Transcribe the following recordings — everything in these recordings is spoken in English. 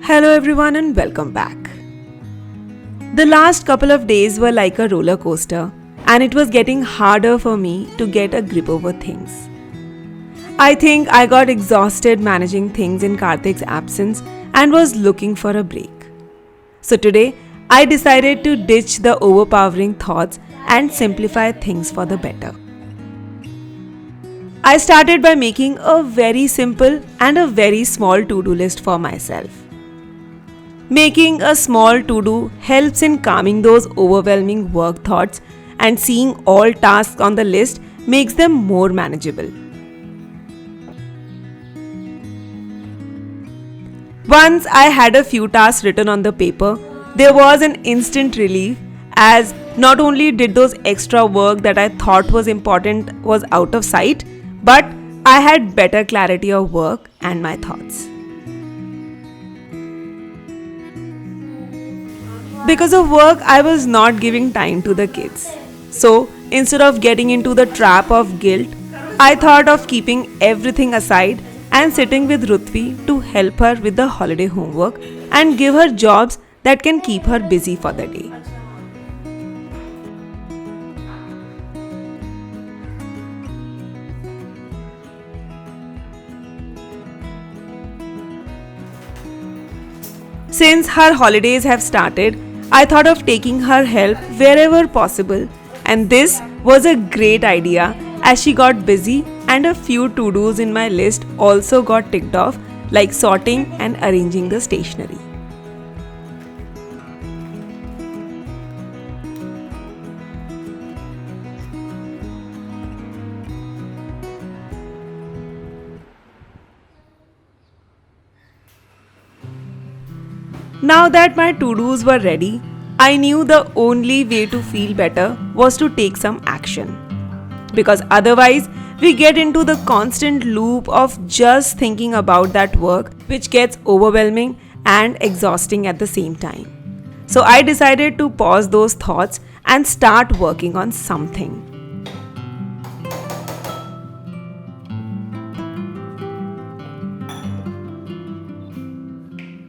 Hello everyone and welcome back. The last couple of days were like a roller coaster and it was getting harder for me to get a grip over things. I think I got exhausted managing things in Karthik's absence and was looking for a break. So today, I decided to ditch the overpowering thoughts and simplify things for the better. I started by making a very simple and a very small to-do list for myself. Making a small to-do helps in calming those overwhelming work thoughts, and seeing all tasks on the list makes them more manageable. Once I had a few tasks written on the paper, there was an instant relief, as not only did those extra work that I thought was important was out of sight, but I had better clarity of work and my thoughts. Because of work, I was not giving time to the kids. So, instead of getting into the trap of guilt, I thought of keeping everything aside and sitting with Rutvi to help her with the holiday homework and give her jobs that can keep her busy for the day. Since her holidays have started, I thought of taking her help wherever possible, and this was a great idea as she got busy and a few to-dos in my list also got ticked off, like sorting and arranging the stationery. Now that my to-dos were ready, I knew the only way to feel better was to take some action. Because otherwise, we get into the constant loop of just thinking about that work, which gets overwhelming and exhausting at the same time. So I decided to pause those thoughts and start working on something.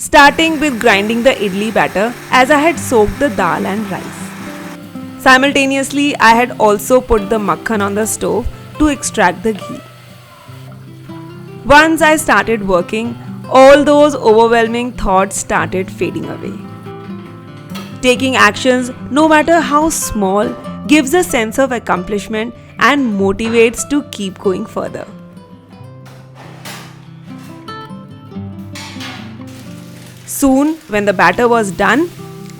Starting with grinding the idli batter, as I had soaked the dal and rice. Simultaneously, I had also put the makhan on the stove to extract the ghee. Once I started working, all those overwhelming thoughts started fading away. Taking actions, no matter how small, gives a sense of accomplishment and motivates to keep going further. Soon, when the batter was done,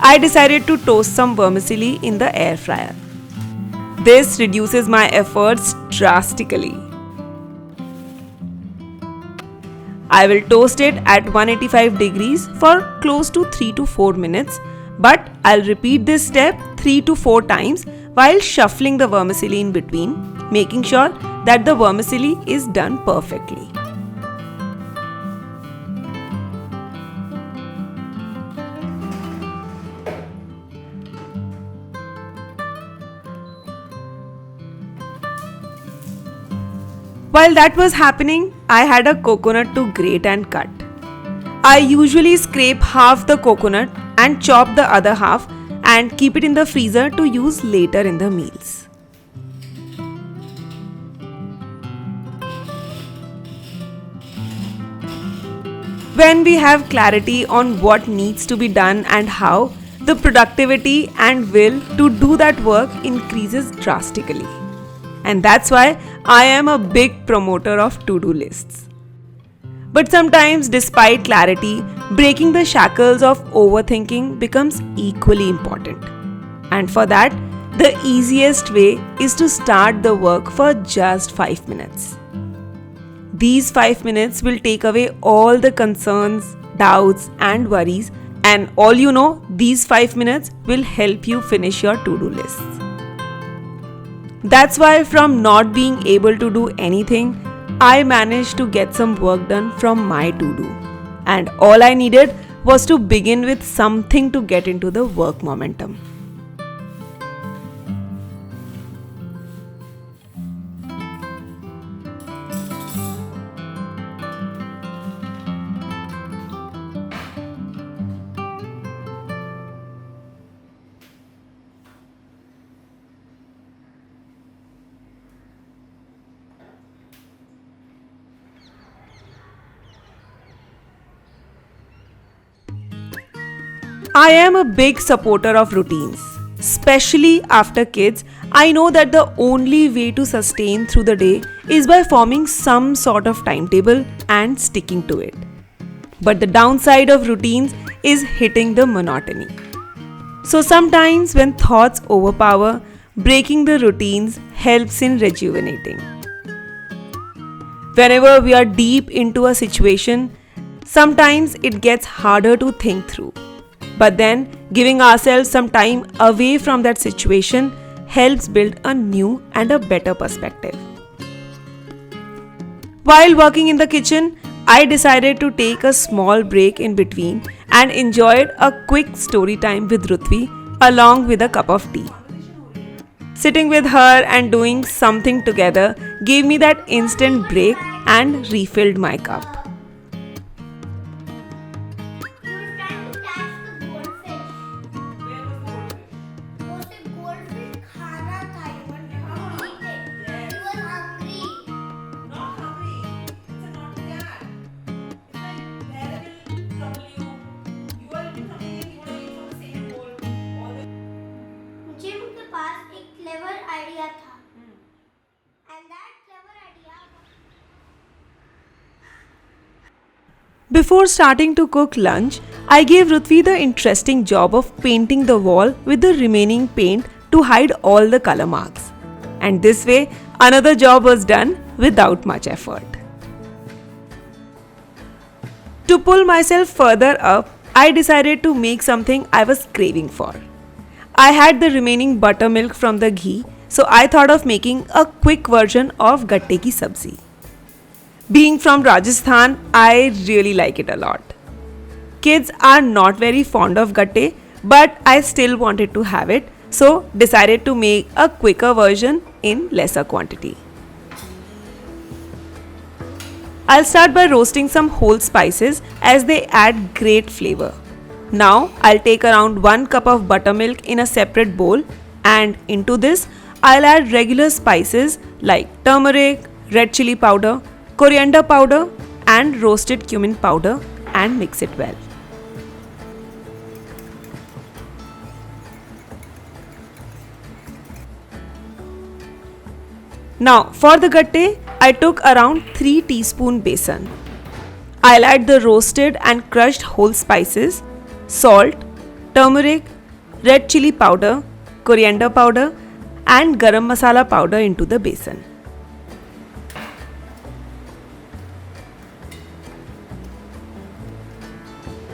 I decided to toast some vermicelli in the air fryer. This reduces my efforts drastically. I will toast it at 185 degrees for close to 3 to 4 minutes, but I'll repeat this step 3 to 4 times while shuffling the vermicelli in between, making sure that the vermicelli is done perfectly. While that was happening, I had a coconut to grate and cut. I usually scrape half the coconut and chop the other half and keep it in the freezer to use later in the meals. When we have clarity on what needs to be done and how, the productivity and will to do that work increases drastically. And that's why I am a big promoter of to-do lists. But sometimes, despite clarity, breaking the shackles of overthinking becomes equally important. And for that, the easiest way is to start the work for just 5 minutes. These 5 minutes will take away all the concerns, doubts, and worries, and all you know, these 5 minutes will help you finish your to-do lists. That's why from not being able to do anything, I managed to get some work done from my to-do. And all I needed was to begin with something to get into the work momentum. I am a big supporter of routines. Especially after kids, I know that the only way to sustain through the day is by forming some sort of timetable and sticking to it. But the downside of routines is hitting the monotony. So sometimes when thoughts overpower, breaking the routines helps in rejuvenating. Whenever we are deep into a situation, sometimes it gets harder to think through. But then, giving ourselves some time away from that situation helps build a new and a better perspective. While working in the kitchen, I decided to take a small break in between and enjoyed a quick story time with Rutvi along with a cup of tea. Sitting with her and doing something together gave me that instant break and refilled my cup. You were trying to catch the goldfish. Where was the goldfish? वो से goldfish खाना था. You wanted to eat it. Yes. You were hungry. Not hungry. It's a not that. It's like where will trouble you. You are eating something and you want to eat from the same bowl. All the gym के पास एक clever idea था. And that clever idea was Before starting to cook lunch, I gave Rutvi the interesting job of painting the wall with the remaining paint to hide all the color marks. And this way, another job was done without much effort. To pull myself further up, I decided to make something I was craving for. I had the remaining buttermilk from the ghee, so I thought of making a quick version of gatte ki sabzi. Being from Rajasthan, I really like it a lot. Kids are not very fond of gatte, but I still wanted to have it, so decided to make a quicker version in lesser quantity. I'll start by roasting some whole spices as they add great flavor. Now I'll take around 1 cup of buttermilk in a separate bowl, and into this I'll add regular spices like turmeric, red chili powder, coriander powder and roasted cumin powder and mix it well. Now for the gatte, I took around 3 teaspoon besan. I'll add the roasted and crushed whole spices, salt, turmeric, red chili powder, coriander powder and garam masala powder into the besan.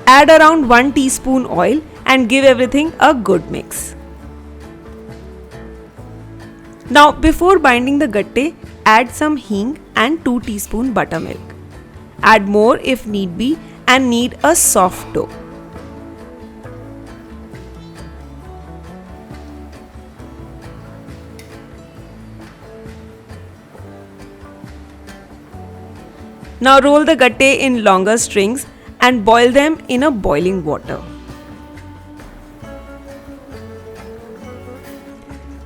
Add around 1 teaspoon oil and give everything a good mix. Now before binding the gatte, add some hing and 2 teaspoon buttermilk. Add more if need be and knead a soft dough. Now roll the gatte in longer strings and boil them in a boiling water.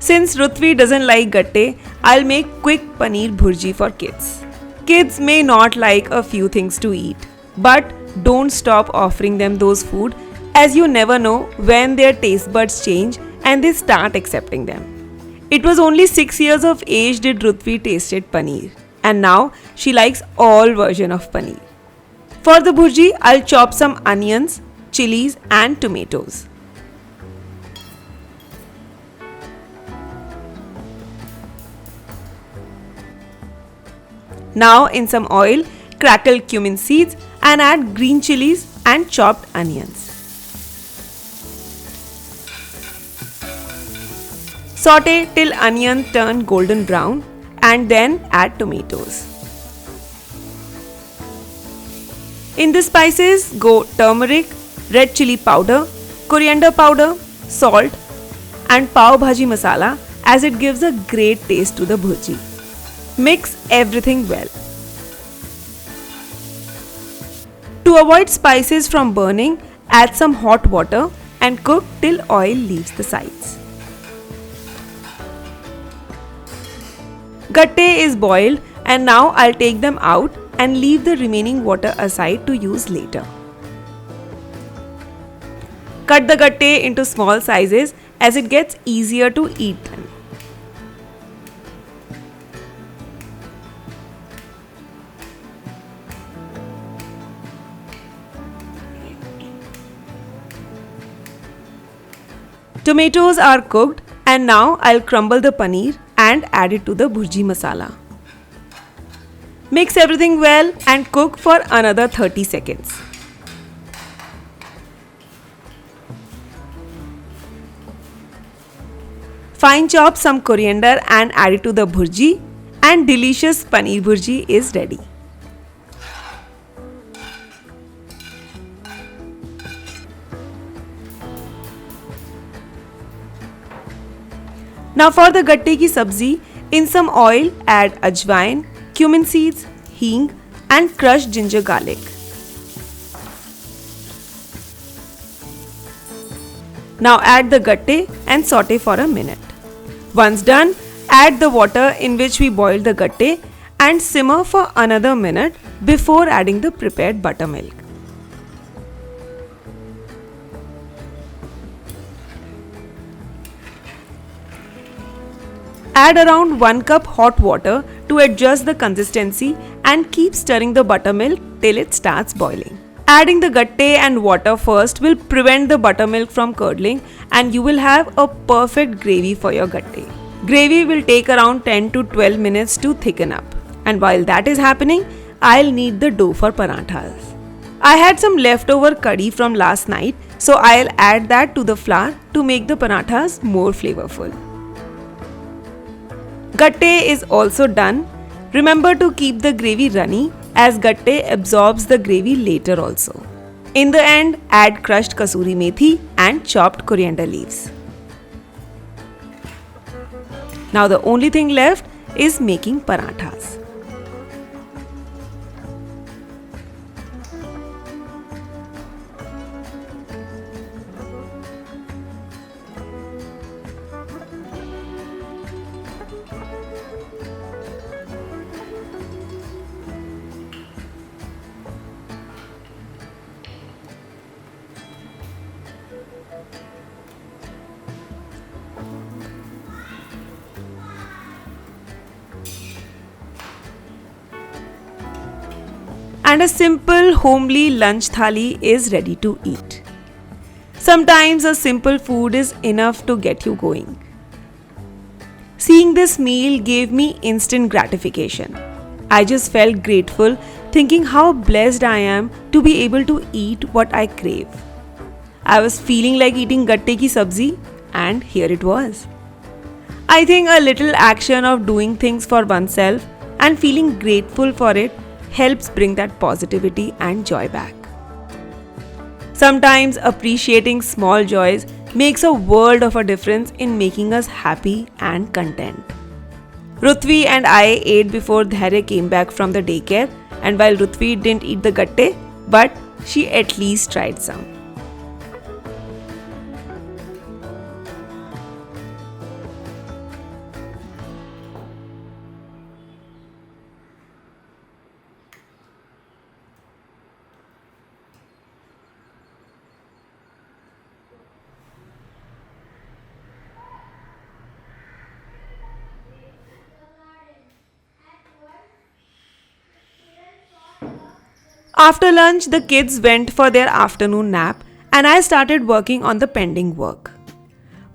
Since Rutvi doesn't like gatte, I'll make quick paneer bhurji for kids. Kids may not like a few things to eat, but don't stop offering them those food as you never know when their taste buds change and they start accepting them. It was only 6 years of age did Rutvi tasted paneer, and now she likes all version of paneer. For the bhurji, I'll chop some onions, chilies and tomatoes. Now in some oil, crackle cumin seeds and add green chilies and chopped onions. Saute till onion turn golden brown and then add tomatoes. In the spices go turmeric, red chili powder, coriander powder, salt and pav bhaji masala as it gives a great taste to the bhurji. Mix everything well. To avoid spices from burning, add some hot water and cook till oil leaves the sides. Gatte is boiled and now I'll take them out and leave the remaining water aside to use later. Cut the gatte into small sizes as it gets easier to eat them. Tomatoes are cooked and now I'll crumble the paneer and add it to the bhurji masala. Mix everything well and cook for another 30 seconds. Fine chop some coriander and add it to the bhurji and delicious paneer bhurji is ready. Now for the gatte ki sabzi, in some oil add ajwain, cumin seeds, hing and crushed ginger garlic. Now add the gatte and saute for a minute. Once done, add the water in which we boiled the gatte and simmer for another minute before adding the prepared buttermilk. Add around 1 cup hot water to adjust the consistency and keep stirring the buttermilk till it starts boiling. Adding the gatte and water first will prevent the buttermilk from curdling and you will have a perfect gravy for your gatte. Gravy will take around 10 to 12 minutes to thicken up. And while that is happening, I'll knead the dough for parathas. I had some leftover curry from last night, so I'll add that to the flour to make the parathas more flavorful. Gatte is also done. Remember to keep the gravy runny as gatte absorbs the gravy later also. In the end, add crushed kasuri methi and chopped coriander leaves. Now the only thing left is making parathas. And a simple homely lunch thali is ready to eat. Sometimes a simple food is enough to get you going. Seeing this meal gave me instant gratification. I just felt grateful thinking how blessed I am to be able to eat what I crave. I was feeling like eating gatte ki sabzi and here it was. I think a little action of doing things for oneself and feeling grateful for it helps bring that positivity and joy back. Sometimes appreciating small joys makes a world of a difference in making us happy and content. Rutvi and I ate before Dhairya came back from the daycare, and while Rutvi didn't eat the gatte, but she at least tried some. After lunch, the kids went for their afternoon nap and I started working on the pending work.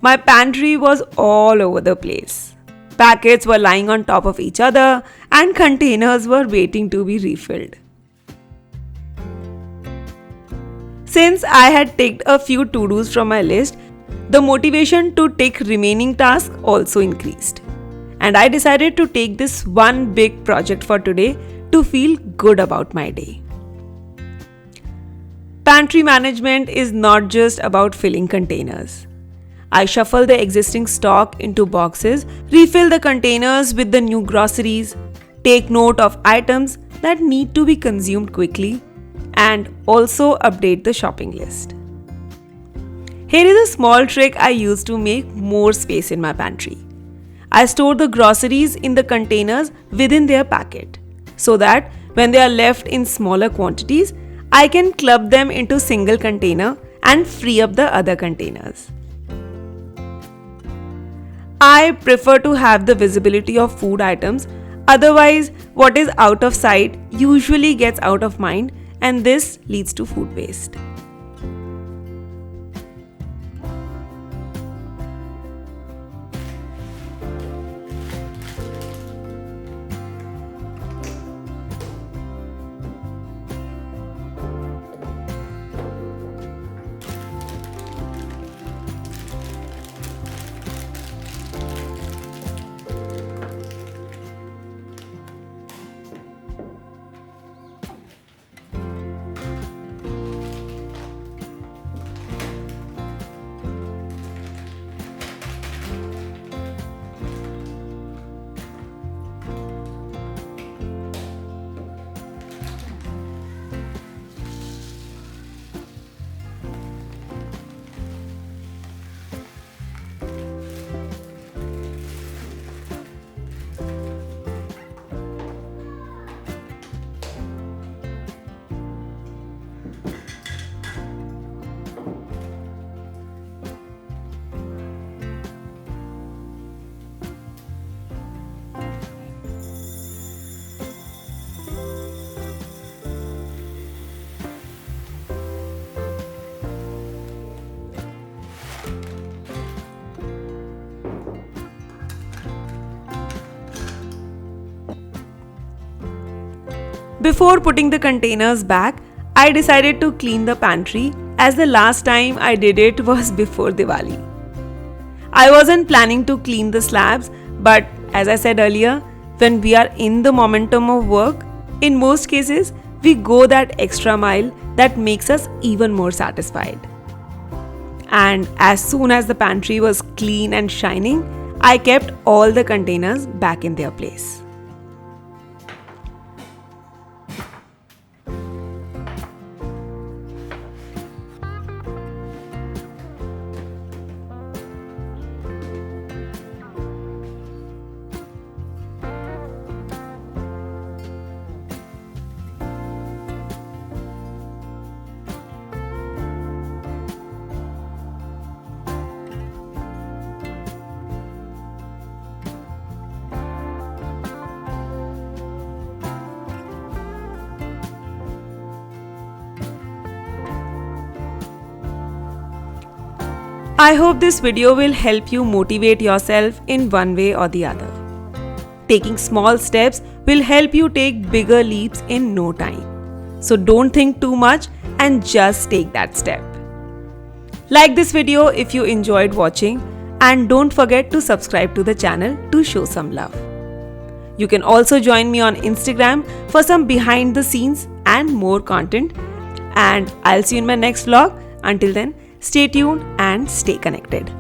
My pantry was all over the place. Packets were lying on top of each other and containers were waiting to be refilled. Since I had ticked a few to-dos from my list, the motivation to tick remaining tasks also increased. And I decided to take this one big project for today to feel good about my day. Pantry management is not just about filling containers. I shuffle the existing stock into boxes, refill the containers with the new groceries, take note of items that need to be consumed quickly, and also update the shopping list. Here is a small trick I use to make more space in my pantry. I store the groceries in the containers within their packet, so that when they are left in smaller quantities, I can club them into single container and free up the other containers. I prefer to have the visibility of food items, otherwise, what is out of sight usually gets out of mind, and this leads to food waste. Before putting the containers back, I decided to clean the pantry as the last time I did it was before Diwali. I wasn't planning to clean the slabs, but as I said earlier, when we are in the momentum of work, in most cases, we go that extra mile that makes us even more satisfied. And as soon as the pantry was clean and shining, I kept all the containers back in their place. I hope this video will help you motivate yourself in one way or the other. Taking small steps will help you take bigger leaps in no time. So don't think too much and just take that step. Like this video if you enjoyed watching, and don't forget to subscribe to the channel to show some love. You can also join me on Instagram for some behind the scenes and more content. And I'll see you in my next vlog. Until then, stay tuned and stay connected.